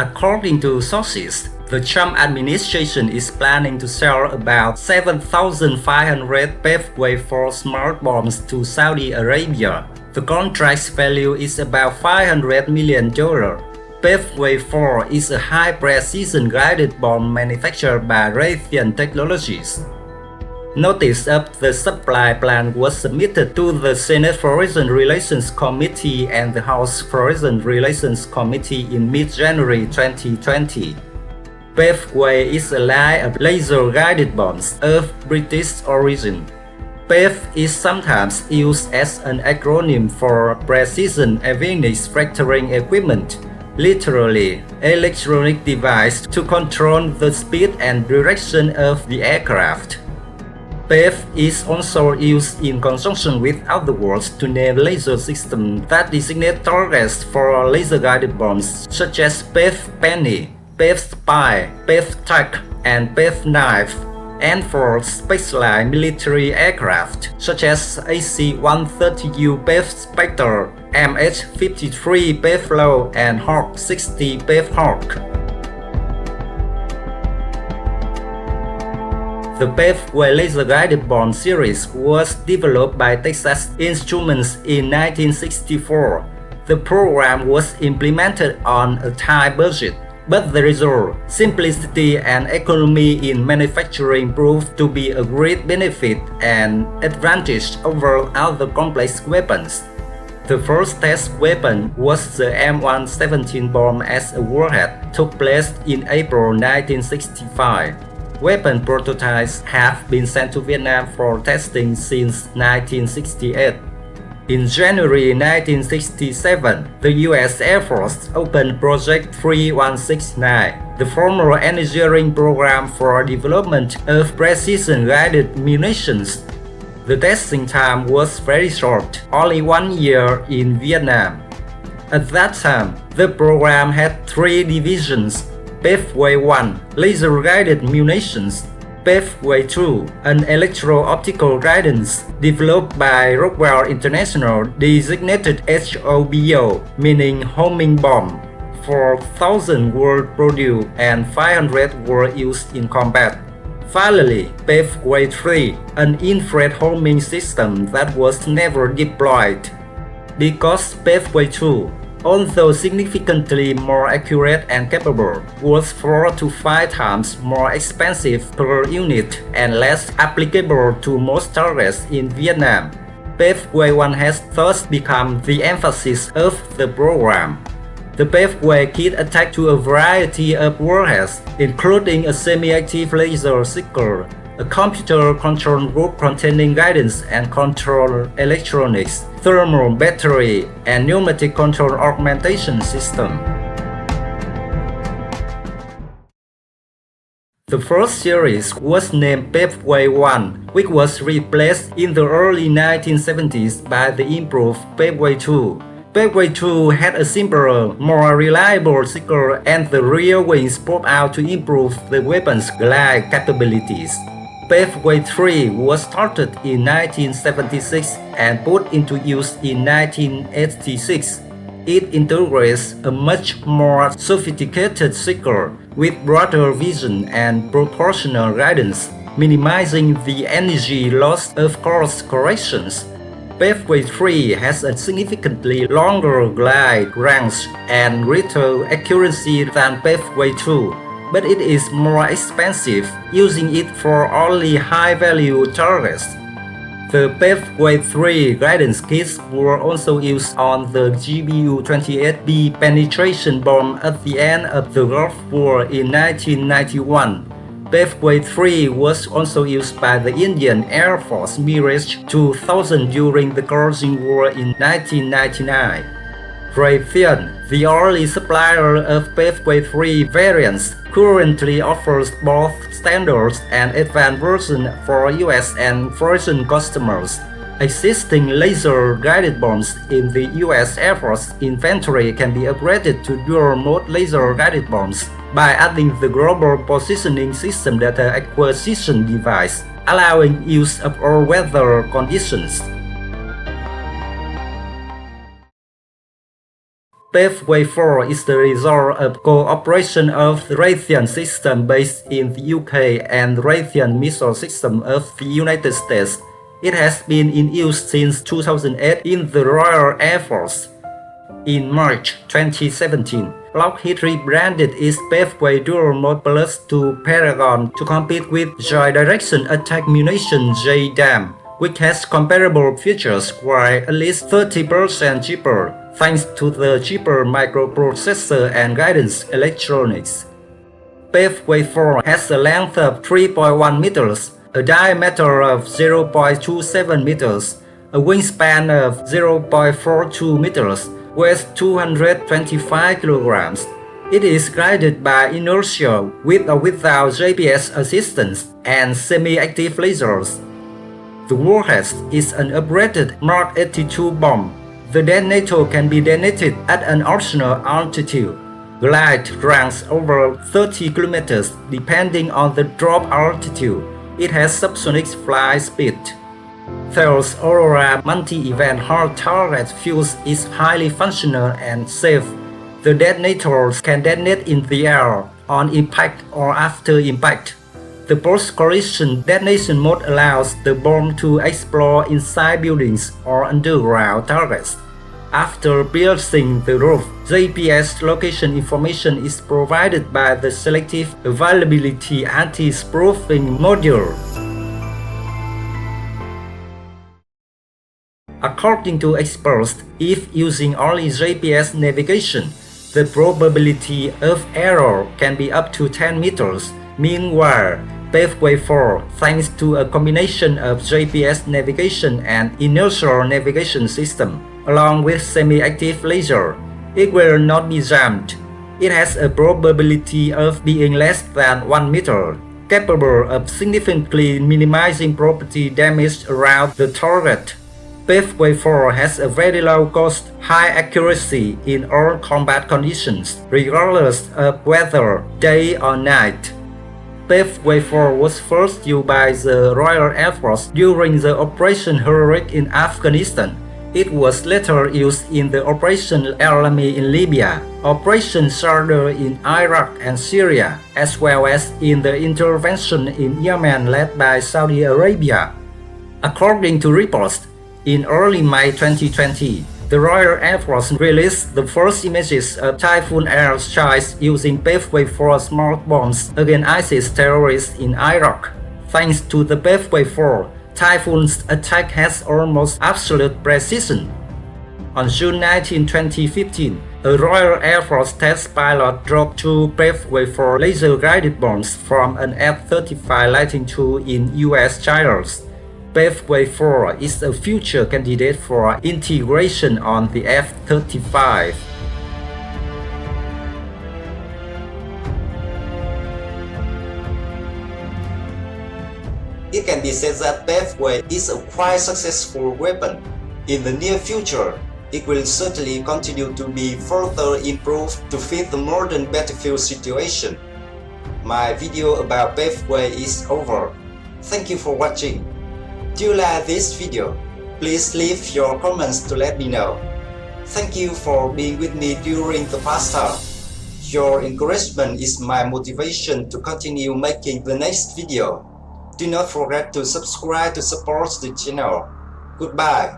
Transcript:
According to sources, the Trump administration is planning to sell about 7,500 Paveway IV smart bombs to Saudi Arabia. The contract's value is about $500 million. Paveway IV is a high-precision guided bomb manufactured by Raytheon Technologies. Notice of the supply plan was submitted to the Senate Foreign Relations Committee and the House Foreign Relations Committee in mid-January 2020. Paveway is a line of laser-guided bombs of British origin. PAV is sometimes used as an acronym for Precision Avionics Fracturing Equipment, literally, electronic device to control the speed and direction of the aircraft. PAV is also used in conjunction with other words to name laser systems that designate targets for laser-guided bombs, such as PAV Penny, PAV Spy, PAV Tac, and PAV Knife, and for specialized military aircraft, such as AC-130U PAV Spectre, MH-53 PAV Low, and Hawk 60 PAV Hawk. The Paveway laser-guided bomb series was developed by Texas Instruments in 1964. The program was implemented on a tight budget, but the result, simplicity and economy in manufacturing proved to be a great benefit and advantage over other complex weapons. The first test weapon was the M117 bomb as a warhead, took place in April 1965. Weapon prototypes have been sent to Vietnam for testing since 1968. In January 1967, the U.S. Air Force opened Project 3169, the formal engineering program for development of precision-guided munitions. The testing time was very short, only 1 year in Vietnam. At that time, the program had 3 divisions: Paveway I, laser-guided munitions; Paveway II, an electro-optical guidance developed by Rockwell International, designated HOBO, meaning homing bomb. 4,000 were produced and 500 were used in combat. Finally, Paveway III, an infrared homing system that was never deployed. Because Paveway II, although significantly more accurate and capable, was 4 to 5 times more expensive per unit and less applicable to most targets in Vietnam. Paveway I has thus become the emphasis of the program. The Paveway kit attached to a variety of warheads, including a semi-active laser seeker, a computer control group containing guidance and control electronics, thermal battery, and pneumatic control augmentation system. The first series was named Paveway I, which was replaced in the early 1970s by the improved Paveway II. Paveway II had a simpler, more reliable seeker, and the rear wings popped out to improve the weapon's glide capabilities. Paveway III was started in 1976 and put into use in 1986. It integrates a much more sophisticated seeker with broader vision and proportional guidance, minimizing the energy loss of course corrections. Paveway III has a significantly longer glide range and greater accuracy than Paveway II, but it is more expensive, using it for only high-value targets. The Paveway III guidance kits were also used on the GBU-28B penetration bomb at the end of the Gulf War in 1991. Paveway III was also used by the Indian Air Force Mirage 2000 during the Korean War in 1999. Raytheon, the only supplier of Paveway III variants, currently offers both standards and advanced versions for US and foreign customers. Existing laser-guided bombs in the US Air Force inventory can be upgraded to dual-mode laser-guided bombs by adding the Global Positioning System Data Acquisition device, allowing use of all weather conditions. Paveway IV is the result of cooperation of the Raytheon system based in the UK and the Raytheon missile system of the United States. It has been in use since 2008 in the Royal Air Force. In March 2017, Lockheed rebranded its Paveway Dual Mode Plus to Paragon to compete with Joint Direction Attack Munition JDAM, which has comparable features while at least 30% cheaper, thanks to the cheaper microprocessor and guidance electronics. Paveway IV has a length of 3.1 meters, a diameter of 0.27 meters, a wingspan of 0.42 meters, weighs 225 kilograms. It is guided by inertia with or without GPS assistance and semi-active lasers. The warhead is an upgraded Mark 82 bomb. The detonator can be detonated at an optional altitude. Glide ranks over 30 kilometers depending on the drop altitude. It has subsonic flight speed. Theos Aurora multi-event hard target fuse is highly functional and safe. The detonators can detonate in the air, on impact or after impact. The post-collision detonation mode allows the bomb to explode inside buildings or underground targets. After piercing the roof, GPS location information is provided by the Selective Availability Anti-Spoofing module. According to experts, if using only GPS navigation, the probability of error can be up to 10 meters. Meanwhile, Paveway IV, thanks to a combination of GPS navigation and inertial navigation system, along with semi-active laser, it will not be jammed. It has a probability of being less than 1 meter, capable of significantly minimizing property damage around the target. Paveway IV has a very low cost, high accuracy in all combat conditions, regardless of whether day or night. Paveway IV was first used by the Royal Air Force during the Operation Heroic in Afghanistan. It was later used in the Operation Alami in Libya, Operation Sardar in Iraq and Syria, as well as in the intervention in Yemen led by Saudi Arabia. According to reports, in early May 2020, the Royal Air Force released the first images of Typhoon air strikes using Paveway IV smart bombs against ISIS terrorists in Iraq. Thanks to the Paveway IV, Typhoon's attack has almost absolute precision. On June 19, 2015, a Royal Air Force test pilot dropped 2 Paveway IV laser-guided bombs from an F-35 Lightning II in U.S. trials. Paveway IV is a future candidate for integration on the F-35. It can be said that Paveway is a quite successful weapon. In the near future, it will certainly continue to be further improved to fit the modern battlefield situation. My video about Paveway is over. Thank you for watching. Do you like this video? Please leave your comments to let me know. Thank you for being with me during the past hour. Your encouragement is my motivation to continue making the next video. Do not forget to subscribe to support the channel. Goodbye.